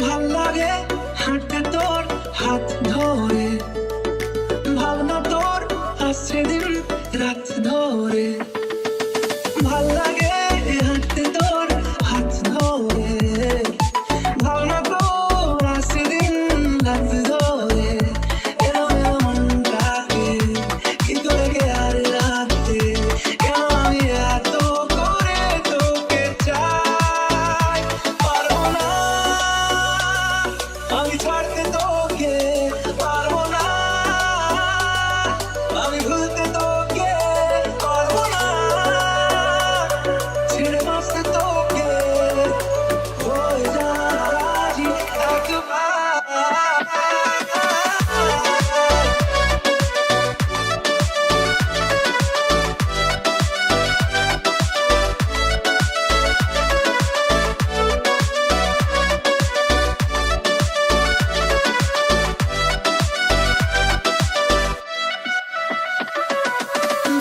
ভাল লাগে হাঁটতে তোর হাত ধরে, ভাবনা তোর আসছে দিন রাত ধরে। ভাল লাগে হাঁটতে তোর হাত ধরে, ভাবনা তোর আসছে দিন রাত ধরে। এলো এলো মনটাকে কি করে গে আর রাতে, কেন আমি এত করে তোকে চাই। পারবো না আমি ছাড়তে তোকে, পারবো না আমি ভুলতে তোকে, পারবো না ছেড়ে বাঁচতে তোকে। হয়ে যা রাজি একবার।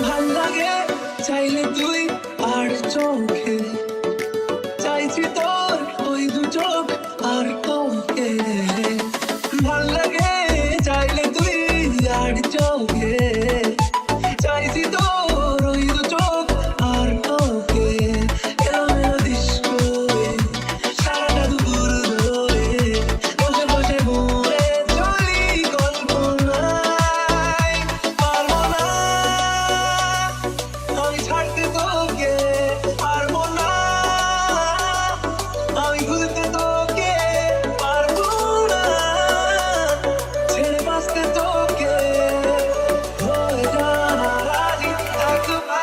ভাল লাগে চাইলে তুই আর চোখে, চাইছি তোর ওই দু চোখ আর তোকে। ভাল লাগে চাইলে তুই আর চোখে, চাইছি তোর ওই দু চোখ আর তোকে। এলোমেলো ডিস্কো সারাটা দুপুর ধরে বসে বসে ঘুরে চলি কল্পনায়। পারবো না আমি ছাড়তে তোকে, পারবো না আমি ভুলতে তোকে, পারবো না ছেড়ে বাঁচতে তোকে। হয়ে যা রাজি একবার।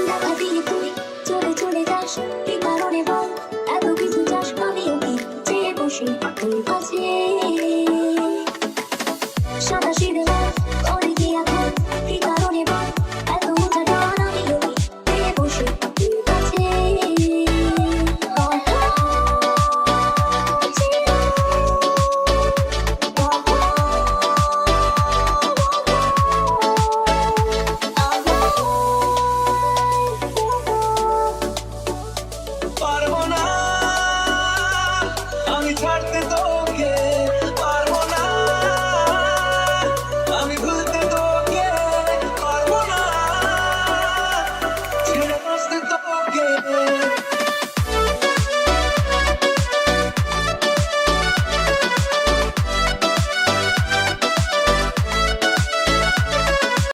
দেখা দিয়ে তুই চলে চলে যাস, কি কারণে বল এত কিছু চাস? আমিও কি চেয়ে বসি তোর কাছে, সাদা সিধে